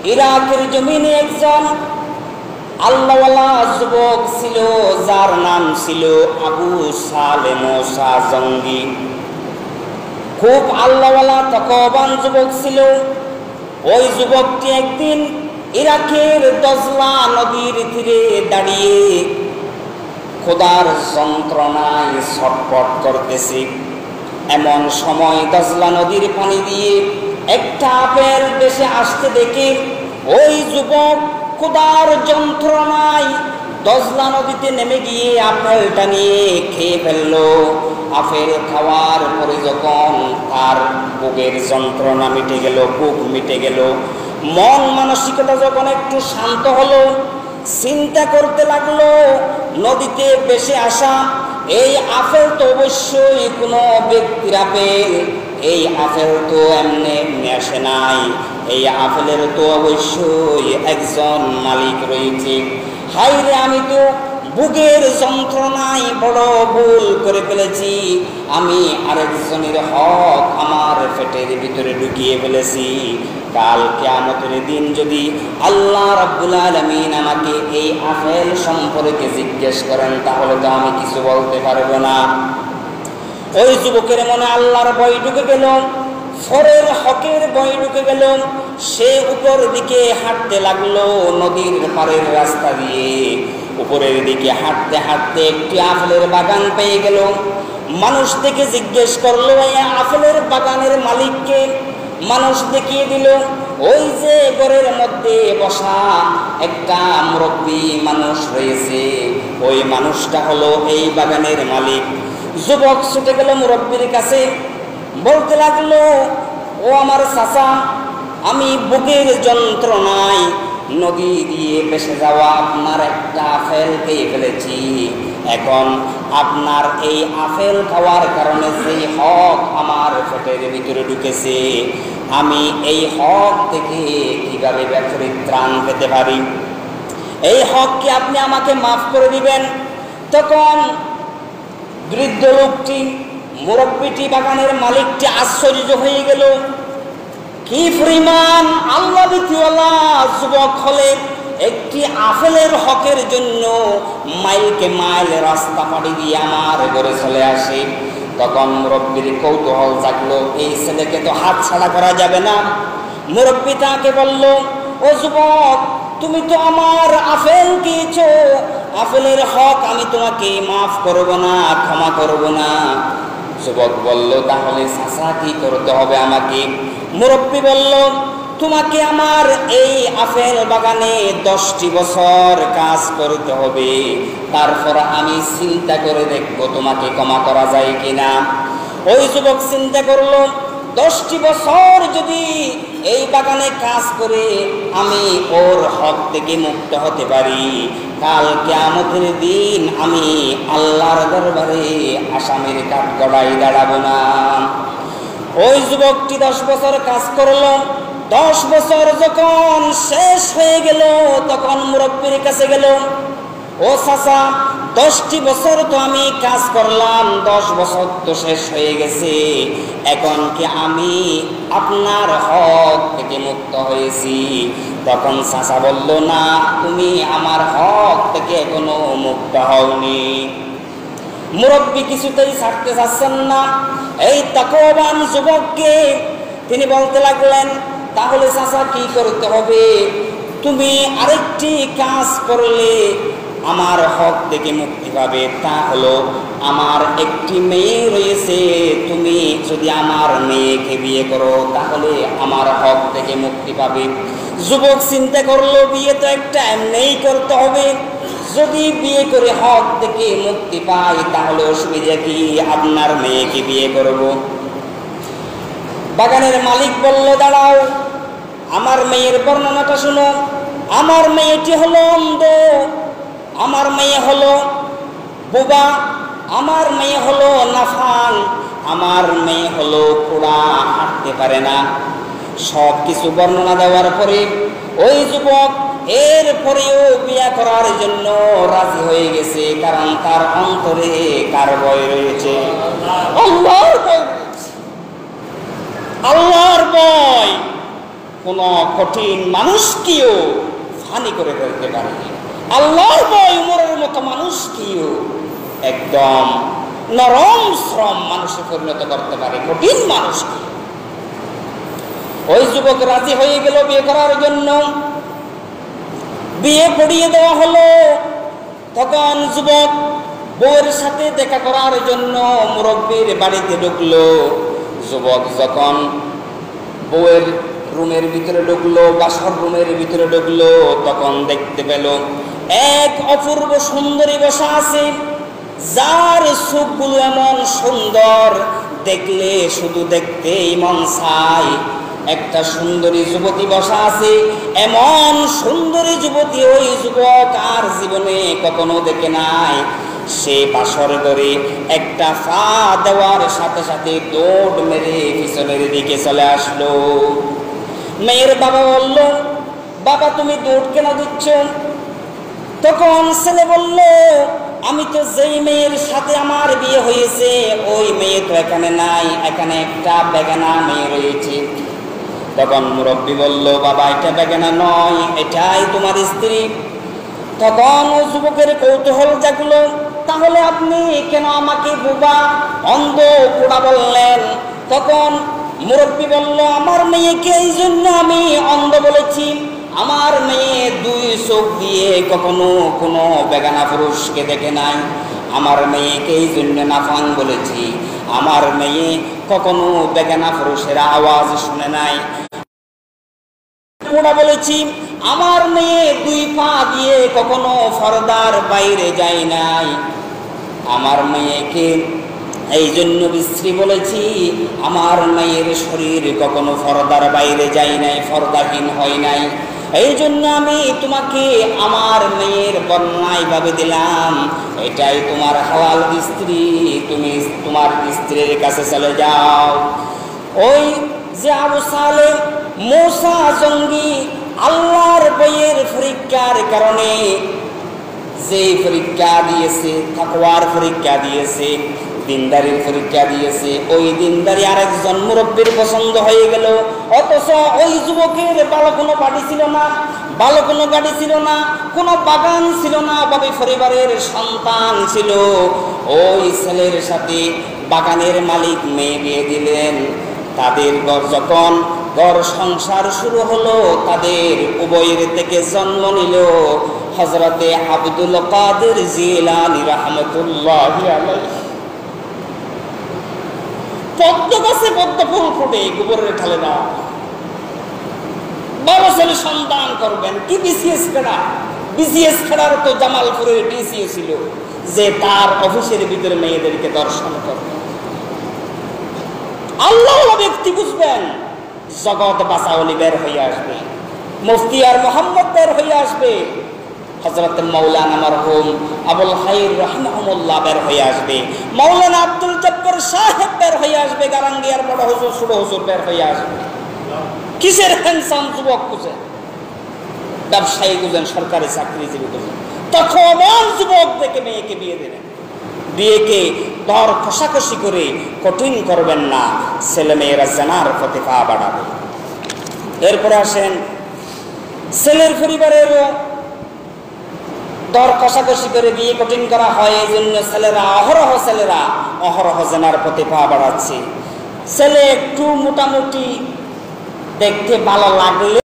ইরাকের জমিনে একজন আল্লাহওয়ালা যুবক ছিল, যার নাম ছিল আবু সালে মোসা জঙ্গি। খুব আল্লাহওয়ালা তাকওয়াবান যুবক ছিল। ওই যুবকটি একদিন ইরাকের দজলা নদীর তীরে দাঁড়িয়ে খোদার যন্ত্রণায় ছটফট করতেছে। এমন সময় দজলা নদীর পানি দিয়ে একটা আপেল দেশে আসতে দেখে ওই যুবক খোদার যন্ত্রণায় দজলা নদীতে নেমে গিয়ে আপেলটা নিয়ে খেয়ে ফেললো। আপেল খাওয়ার পরে যখন তার বুকের যন্ত্রণা মিটে গেল, বুক মিটে গেল, মন মানসিকতা যখন একটু শান্ত হলো, চিন্তা করতে লাগলো নদীতে ভেসে আসা এই আপেল তো অবশ্যই কোনো ব্যক্তির আপেল, এই আপেল তো এমনি এমনি আসে নাই, এই আপেলের তো অবশ্যই একজন মালিক রয়েছে। হায়রে, আমি তো বুকের যন্ত্রণায় বড় ভুল করে ফেলেছি, আমি আরেকজনের হক আমার পেটের ভিতরে ঢুকিয়ে ফেলেছি। কাল কিয়ামতের দিন যদি আল্লাহ রাব্বুল আলামিন আমাকে এই আপেল সম্পর্কে জিজ্ঞেস করেন, তাহলে তো আমি কিছু বলতে পারবো না। ওই যুবকের মনে আল্লাহর ভয় ঢুকে গেল, ফরের হকের ভয় ঢুকে গেল। সে উপর দিকে হাঁটতে লাগলো, নদীর পাড়ের রাস্তা দিয়ে উপরের দিকে হাঁটতে হাঁটতে একটি আপেলের বাগান পেয়ে গেল। মানুষ থেকে জিজ্ঞেস করলো, এই আপেলের বাগানের মালিককে? মানুষ দেখিয়ে দিল ওই যে ঘরের মধ্যে বসা একটা মুরব্বী মানুষ রয়েছে, ওই মানুষটা হলো এই বাগানের মালিক। যুবক ছুটে গেল মুরব্বীর কাছে, বলতে লাগলো, ও আমার চাচা, আমি বুকের যন্ত্রণায় নদী দিয়ে ভেসে যাওয়া আপনার একটা আপেল খেয়ে ফেলেছি। এখন আপনার এই আপেল খাওয়ার কারণে সেই হক আমার পেটের ভিতরে ঢুকেছে, আমি এই হক থেকে কিভাবে পরিত্রাণ পেতে পারি? এই হক কি আপনি আমাকে মাফ করে দিবেন? তখন বৃদ্ধ লোকটি, মুরব্বীটি, বাগানের মালিকটি আশ্চর্য হয়ে গেল। কি পরিমাণ আল্লাহ ভীতিওয়ালা যুবক হলে একটি আপেলের হকের জন্য মাইলকে মাইল রাস্তা পাড়ি দিয়ে আমার ঘরে চলে আসে। তখন মুরব্বীর কৌতূহল জাগলো, এই ছেলেকে তো হাত ছাড়া করা যাবে না। মুরব্বী তাকে বলল, ও যুবক, তুমি তো আমার আপেল খেয়েছো, আপেলের হক আমি তোমাকে মাফ করব না, ক্ষমা করব না। যুবক বলল, তাহলে চাচা কি করতে হবে আমাকে? মুরব্বী বলল, তোমাকে আমার এই আপেল বাগানে 10টি বছর কাজ করতে হবে, তারপর আমি চিন্তা করে দেখবো তোমাকে ক্ষমা করা যায় কিনা। ওই যুবক চিন্তা করলো, 10টি বছর যদি এই বাগানে কাজ করে আমি ওর হক থেকে মুক্ত হতে পারি, কাল কিয়ামতের দিন আমি আল্লাহর দরবারে আসামির কাঠগড়ায় দাঁড়াবো না। ওই যুবকটি 10 বছর কাজ করলো। 10 বছর যখন শেষ হয়ে গেল, তখন মুরব্বীর কাছে গেল, ও চাচা, 10টি বছর তো আমি কাজ করলাম, 10 বছর তো শেষ হয়ে গেছে, এখন কি আমি আপনার হক থেকে মুক্ত হয়েছি? তখন চাচা বলল, না, তুমি আমার হক থেকে এখনো মুক্ত হওনি। মুরব্বী কিছুতেই ছাড়তে চাচ্ছেন না এই তাকওয়াবান যুবককে। তিনি বলতে লাগলেন, তাহলে চাচা কি করতে হবে? তুমি আরেকটি কাজ করলে আমার হক থেকে মুক্তি পাবে, তা হলো আমার একটি মেয়ে রয়েছে, তুমি যদি আমার মেয়েকে বিয়ে করো তাহলে আমার হক থেকে মুক্তি পাবে। যুবক চিন্তা করলো, বিয়ে তো একটা এমনিই করতে হবে, যদি বিয়ে করে হক থেকে মুক্তি পাই তাহলে অসুবিধা কি, আপনার মেয়েকে বিয়ে করব। বাগানের মালিক বলল, দাঁড়াও, আমার মেয়ের বর্ণনাটা শুনো। আমার মেয়েটি হলো অন্ধ, আমার মেয়ে হলো বোবা, আমার মেয়ে হলো নাফান, আমার মেয়ে হলো খোড়া, হাঁটতে পারে না। সব কিছু বর্ণনা দেওয়ার পরে ওই যুবক এরপরেও বিয়ে করার জন্য রাজি হয়ে গেছে, কারণ তার অন্তরে কার ভয় রয়েছে? আল্লাহর ভয়। আল্লাহর ভয়। কোন কঠিন মানুষকেও ফানি করে ফেলতে পারে। আল্লাহর ভয় উমরের মতো মানুষকেও একদম নরম শ্রম মানুষে পরিণত করতে পারে, কঠিন মানুষকে। ওই যুবক রাজি হয়ে গেল বিয়ে করার জন্য। বিয়ে পড়িয়ে দেওয়া হলো। তখন যুবক বউয়ের সাথে দেখা করার জন্য মুরব্বীর বাড়িতে ঢুকলো। যুবক যখন বউয়ের রুমের ভিতরে ঢুকলো, বাসর রুমের ভিতরে ঢুকলো, তখন দেখতে পেল এক অপূর্ব সুন্দরী বসা আছে, যার চোখগুলো এমন সুন্দর, দেখলে শুধু দেখতেই মন চায়। একটা সুন্দরী যুবতী বসা আছে, এমন সুন্দরী যুবতী ওই যুবক আর জীবনে কখনো দেখে নাই। সে বাসর ঘরে একটা পা দেওয়ার সাথে সাথে দৌড় মেরে পিছনের দিকে চলে আসলো। মেয়ের বাবা বলল, বাবা তুমি দৌড় কেন দিচ্ছ? তখন ছেলে বলল, আমি তো যেই মেয়ের সাথে আমার বিয়ে হয়েছে ওই মেয়ে তো এখানে নাই, এখানে একটা বেগানা মেয়ে রয়েছে। তখন মুরব্বী বলল, বাবা এটা বেগানা নয়, এটাই তোমার স্ত্রী। তখন ও যুবকের কৌতূহল জাগলো, তাহলে আপনি কেন আমাকে বোবা অন্ধ পোড়া বললেন? তখন মুরব্বী বলল, আমার মেয়েকে এই জন্য আমি অন্ধ বলেছি, আমার মেয়ে দুই চোখ দিয়ে কখনো কোনো বেগানা পুরুষকে দেখে নাই। আমার মেয়েকে এই জন্য নাফাং বলেছি, আমার মেয়ে কখনো বেগানা পুরুষের আওয়াজ শুনে নাই। পোড়া বলেছি, আমার মেয়ে দুই পা দিয়ে কখনো পর্দার বাইরে যায় নাই। আমার মেয়েকে এই জন্য বিশ্রী বলেছি, আমার মেয়ের শরীর কখনো পর্দার বাইরে যায় নাই, পর্দাহীন হয় নাই। এই জন্য আমি তোমাকে আমার মেয়ের বর্ণনায় ভাবে দিলাম, এটাই তোমার হালাল স্ত্রী, তুমি তোমার স্ত্রীর কাছে চলে যাও। ওই যে আবু সালেম মুসা জঙ্গি আল্লাহর বইয়ের পরীক্ষার কারণে যে পরীক্ষা দিয়েছে, তাকওয়ার পরীক্ষা দিয়েছে, দিনদারির পরীক্ষা দিয়েছে, ওই দিনদারি আরেকজন মুরব্বীর পছন্দ হয়ে গেল। অথচ ওই যুবকের ভালো কোনো বাড়ি ছিল না, ভালো কোনো গাড়ি ছিল না, কোনো বাগান ছিল না, বাবা পরিবারের সন্তান ছিল। ওই ছেলের সাথে বাগানের মালিক মেয়ে বিয়ে দিলেন। তাদের যখন ঘর সংসার শুরু হলো, তাদের উভয়ের থেকে জন্ম নিল হযরতে আব্দুল কাদের জিলানী রাহমাতুল্লাহি আলাইহি। পদ্ম গাছে পদ্ম ফুল ফোটে, গোবরের ঢালে না। বড় ছেলে সন্তান করবেন কি বিসিএস খেলা? বিসিএস খেলার তো জামালপুরের ডিসিও ছিল, যে তার অফিসের ভিতরে মেয়েদেরকে দর্শন করবে। আল্লাহ ব্যক্তি বুঝবেন, জগৎ বাঁচাওয়ালি বের হয়ে আসবে, মুফতি আর মোহাম্মদ বের হয়ে আসবে, হযরত মাওলানা মরহুম আবুল খায়র রাহিমাহুল্লাহ বের হয়ে আসবে, মাওলানা আব্দুল জব্বার সাহেব বের হয়ে আসবে, গারাঙ্গিয়ার বড় হুজুর ছোট হুজুর বের হয়ে আসবে। কিসের হ্যান্ডসাম যুবক খুঁজে, ব্যবসায়ী খুঁজেন, সরকারি চাকরিজীবী খুঁজেন, তখন যুবক দেখে মেয়েকে বিয়ে দেবেন। বিয়েকে দর কষাকষি করে কঠিন করবেন না, ছেলে মেয়েরা জানার পথে পা বাড়াবে। এরপরে আসেন ছেলের পরিবারেরও দর কষাকষি করে বিয়ে কঠিন করা হয়। এই জন্য ছেলেরা অহরহ জানার পথে পা বাড়াচ্ছে। ছেলে একটু মোটামুটি দেখতে ভালো লাগলে